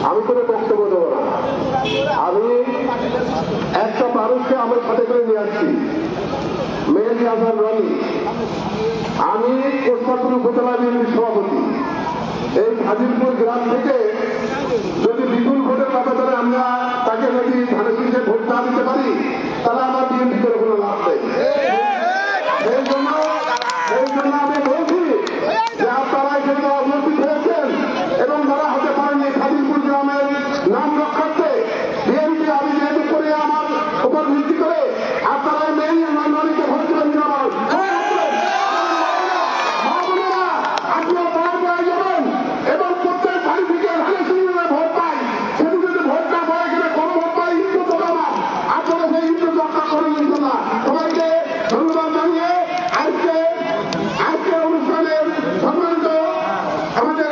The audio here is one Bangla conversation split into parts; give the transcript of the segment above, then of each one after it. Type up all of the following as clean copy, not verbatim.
আমি কোনো বক্তব্য দেবো না। আমি একটা মানুষকে আমার সাথে করে নিয়ে আসছি, মেহেদী হাসান রনি। আমি কোটপাথর উপজেলা বিএনপির সভাপতি। এই খাদিমপুর গ্রাম থেকে যদি বিপুল ভোটের ব্যবধানে আমরা তাকে যদি ধানের শীষে ভোট না দিতে পারি, তাহলে আমার বিএনপি করে কোনো লাভ নেই। সেই জন্য আমি বলছি যে আপনারা এখানে উপস্থিত হয়েছেন এবং যারা হতে পারেন এই খাদিমপুর গ্রামের নাম রক্ষার্থে বিএনপি আমি যেহেতু করে আমার উপর ভিত্তি করে আপনারা মেয়ে রনিকে ভোট দেবেন কিনা এবং প্রত্যেক বাড়ি থেকে ভোট পাই, সেটি যদি ভোট না পায় এখানে কোন ভোট পাই হিন্দু তো না, আপনারা সেই হিন্দু রক্ষা করে নিত না। সবাইকে ধন্যবাদ জানিয়ে আজকে অনুষ্ঠানের সম্মানিত আমাদের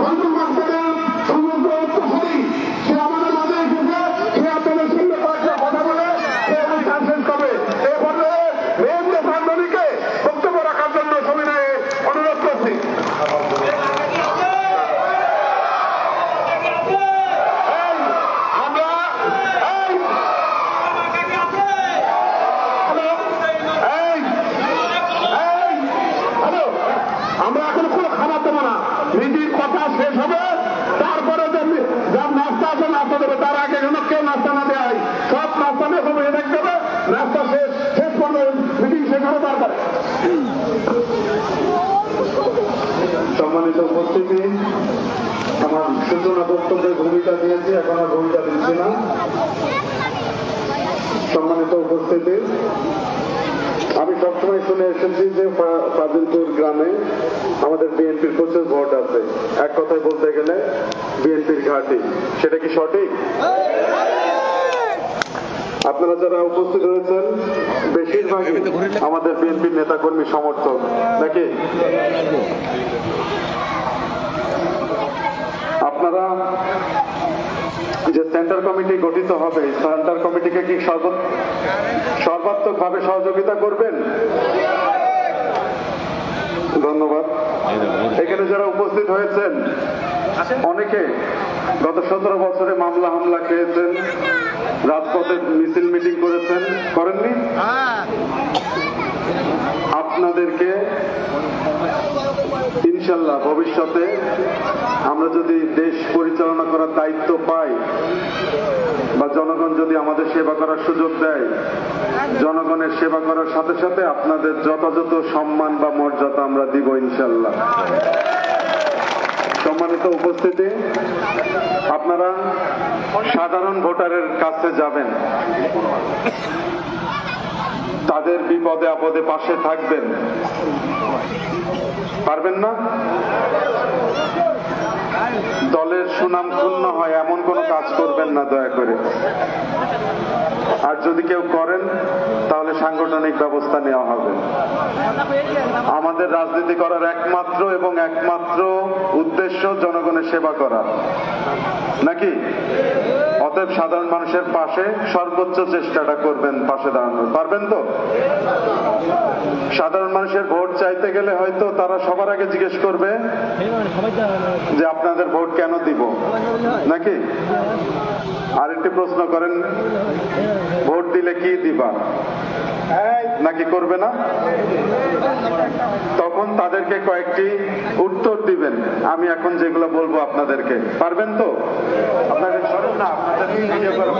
রঞ্জন মাস্টারের সমগ্র উত্তরসূরি, সে আমাদের মাঝে এসেছে, সে আপনাদের সঙ্গে কয়েকটা কথা বলে সে অনুষ্ঠান শেষ করবে। এই পর্যায়ে মেহেদী হাসান রনিকে বক্তব্য রাখার জন্য সবিনয়ে অনুরোধ করছি। আমরা এখন কোনো খাবার দেবো না, মিটির কথা শেষ হবে, তারপরে যার নাস্তা আছে নাস্তা দেবে, তার আগে যেন কেউ নাস্তা না দেয়। সব নাস্তা নিয়ে সব রেখে দেবে, নাস্তা শেষ করবে, মিটিং শেষ হবে তারপরে। সম্মানিত উপস্থিতি, আমার সূচনা বক্তব্যের ভূমিকা দিয়েছি, এখন আর ভূমিকা দিচ্ছি না। সম্মানিত উপস্থিতি, আমি সবসময় শুনে এসেছি যে ফাজিলপুর গ্রামে আমাদের বিএনপির প্রচুর ভোট আছে, এক কথায় বলতে গেলে বিএনপির ঘাঁটি। সেটা কি সঠিক? আপনারা যারা উপস্থিত হয়েছেন বেশিরভাগই আমাদের বিএনপির নেতাকর্মী সমর্থক নাকি? আপনারা যে সেন্টার কমিটি গঠিত হবে, সেন্টার কমিটিকে কি সর্বাত্মকভাবে সহযোগিতা করবেন? ধন্যবাদ। এখানে যারা উপস্থিত হয়েছেন অনেকে গত 17 বছরে মামলা হামলা খেয়েছেন, রাজপথে মিছিল মিটিং করেছেন, করেননি? আপনাদেরকে ইনশাল্লাহ ভবিষ্যতে আমরা যদি দেশ পরিচালনা করার দায়িত্ব পাই বা জনগণ যদি আমাদের সেবা করার সুযোগ দেয়, জনগণের সেবা করার সাথে সাথে আপনাদের যথাযথ সম্মান বা মর্যাদা আমরা দিব ইনশাল্লাহ। সম্মানিত উপস্থিতি, আপনারা সাধারণ ভোটারের কাছে যাবেন, তাদের বিপদে আপদে পাশে থাকবেন, পারবেন না? দলের সুনাম ক্ষুণ্ণ হয় এমন কোনো কাজ করবেন না দয়া করে। আর যদি কেউ করেন তাহলে সাংগঠনিক ব্যবস্থা নেওয়া হবে। আমাদের রাজনীতি করার একমাত্র উদ্দেশ্য জনগণের সেবা করা, নাকি? অতএব সাধারণ মানুষের পাশে সর্বোচ্চ চেষ্টাটা করবেন, পাশে দাঁড়ানোর। পারবেন তো? সাধারণ মানুষের ভোট চাইতে গেলে হয়তো তারা সবার আগে জিজ্ঞেস করবে যে আপনাদের ভোট কেন দিব, নাকি? আরেকটি প্রশ্ন করেন, ভোট দিলে কি দিবা, নাকি করবে না? তখন তাদেরকে কয়েকটি উত্তর দিবেন, আমি এখন যেগুলো বলবো আপনাদেরকে। পারবেন তো? আপনাদের সরেন না, আপনাদের ভিডিও করা